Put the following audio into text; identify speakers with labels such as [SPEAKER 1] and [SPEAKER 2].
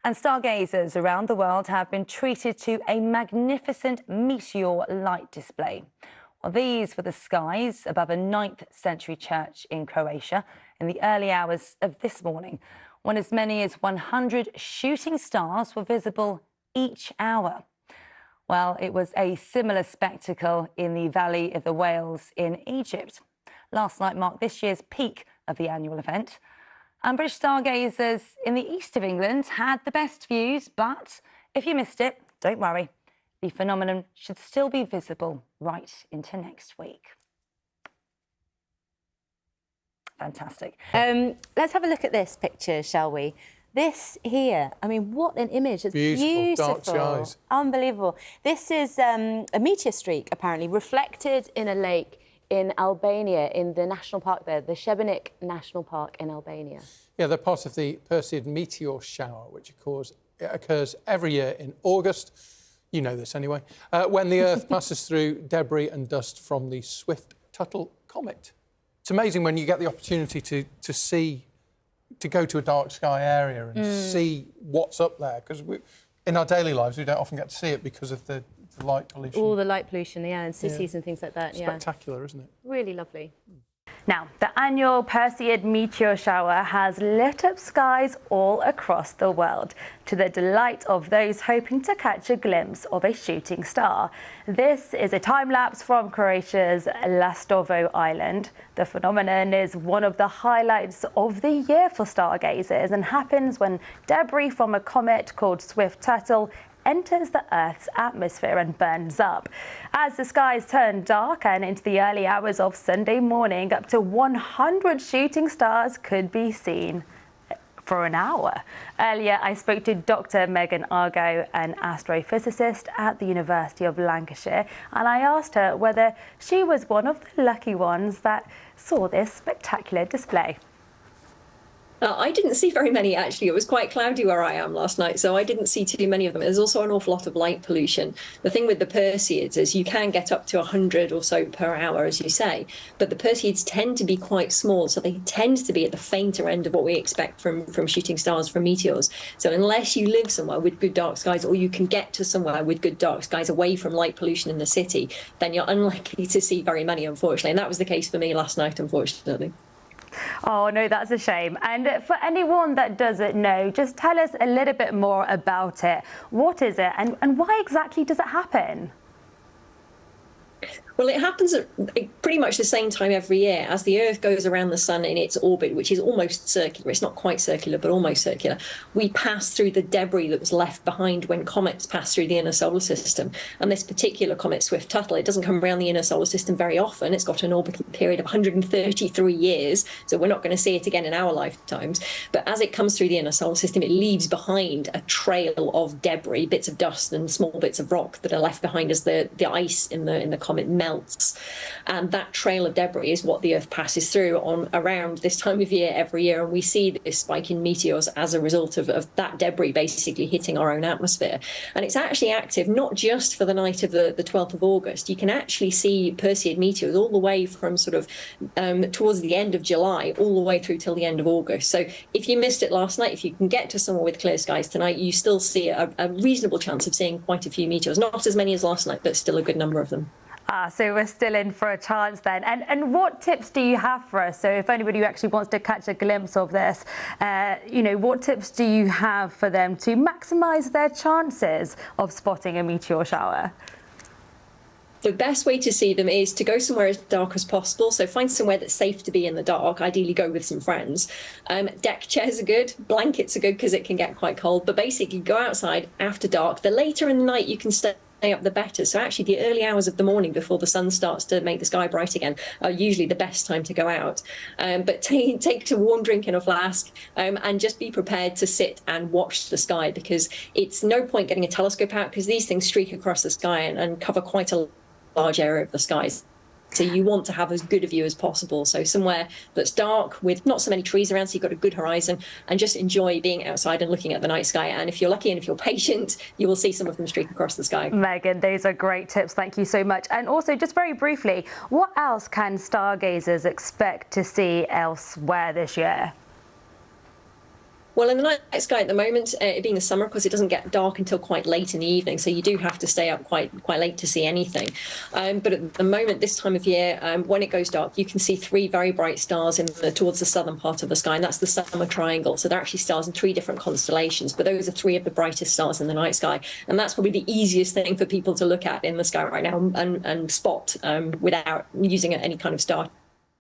[SPEAKER 1] And stargazers around the world have been treated to a magnificent meteor light display. Well, these were the skies above a 9th century church in Croatia in the early hours of this morning, when as many as 100 shooting stars were visible each hour. Well, it was a similar spectacle in the Valley of the Whales in Egypt. Last night marked this year's peak of the annual event. And British stargazers in the east of England had the best views, but if you missed it, don't worry. The phenomenon should still be visible right into next week. Fantastic.
[SPEAKER 2] Let's have a look at this picture, shall we? This here, I mean, what an image. It's beautiful.
[SPEAKER 3] Dark skies.
[SPEAKER 2] Unbelievable. This is a meteor streak, apparently, reflected in a lake in Albania, in the national park there, the Šibenik National Park in Albania.
[SPEAKER 3] Yeah, they're part of the Perseidmeteorshower, which of course occurs every year in August. You know this anyway. When the Earth passes through debris and dust from the swift Tuttle comet. It's amazing when you get the opportunity to go to a dark sky area and see what's up there, because in our daily lives we don't often get to see it because of the light pollution.
[SPEAKER 2] All the light pollution, yeah, and cities and things like that.
[SPEAKER 3] Spectacular, isn't it?
[SPEAKER 2] Really lovely.
[SPEAKER 1] Now, the annual Perseidmeteorshower has lit up skies all across the world, to the delight of those hoping to catch a glimpse of a shooting star. This is a time-lapse from Croatia's Lastovo Island. The phenomenon is one of the highlights of the year for stargazers and happens when debris from a comet called Swift Tuttle enters the Earth's atmosphere and burns up. As the skies turn dark and into the early hours of Sunday morning, up to 100 shooting stars could be seen for an hour. Earlier, I spoke to Dr. Megan Argo, an astrophysicist at the University of Lancashire, and I asked her whether she was one of the lucky ones that saw this spectacular display.
[SPEAKER 4] I didn't see very many, actually. It was quite cloudy where I am last night, so I didn't see too many of them. There's also an awful lot of light pollution. The thing with the Perseids is you can get up to 100 or so per hour, as you say, but the Perseids tend to be quite small, so they tend to be at the fainter end of what we expect from shooting stars, from meteors. So unless you live somewhere with good dark skies, or you can get to somewhere with good dark skies away from light pollution in the city, then you're unlikely to see very many, unfortunately. And that was the case for me last night, unfortunately.
[SPEAKER 1] Oh, no, that's a shame. And for anyone that doesn't know, just tell us a little bit more about it. What is it and why exactly does it happen?
[SPEAKER 4] Well, it happens at pretty much the same time every year as the Earth goes around the Sun in its orbit, which is almost circular. It's not quite circular, but almost circular. We pass through the debris that was left behind when comets pass through the inner solar system. And this particular comet, Swift Tuttle, it doesn't come around the inner solar system very often. It's got an orbital period of 133 years, so we're not going to see it again in our lifetimes. But as it comes through the inner solar system, it leaves behind a trail of debris, bits of dust and small bits of rock that are left behind as the ice in the comet melts. And that trail of debris is what the Earth passes through on around this time of year every year, and we see this spike in meteors as a result of that debris basically hitting our own atmosphere. And it's actually active not just for the night of the 12th of August. You can actually see Perseid meteors all the way from sort of towards the end of July all the way through till the end of August. So if you missed it last night, if you can get to somewhere with clear skies tonight, you still see a reasonable chance of seeing quite a few meteors. Not as many as last night, but still a good number of them.
[SPEAKER 1] So we're still in for a chance then. And what tips do you have for us? So if anybody who actually wants to catch a glimpse of this, what tips do you have for them to maximise their chances of spotting a meteor shower?
[SPEAKER 4] The best way to see them is to go somewhere as dark as possible. So find somewhere that's safe to be in the dark. Ideally go with some friends. Deck chairs are good. Blankets are good because it can get quite cold. But basically go outside after dark. The later in the night you can stay up, the better. So actually the early hours of the morning before the sun starts to make the sky bright again are usually the best time to go out. But take a warm drink in a flask and just be prepared to sit and watch the sky, because it's no point getting a telescope out because these things streak across the sky and cover quite a large area of the skies. So you want to have as good a view as possible. So somewhere that's dark with not so many trees around, so you've got a good horizon, and just enjoy being outside and looking at the night sky. And if you're lucky and if you're patient, you will see some of them streak across the sky.
[SPEAKER 1] Megan, those are great tips. Thank you so much. And also, just very briefly, what else can stargazers expect to see elsewhere this year?
[SPEAKER 4] Well, in the night sky at the moment, it being the summer, of course, it doesn't get dark until quite late in the evening, so you do have to stay up quite late to see anything. But at the moment, this time of year, when it goes dark, you can see 3 very bright stars towards the southern part of the sky, and that's the summer triangle. So they're actually stars in 3 different constellations, but those are 3 of the brightest stars in the night sky, and that's probably the easiest thing for people to look at in the sky right now and spot without using any kind of star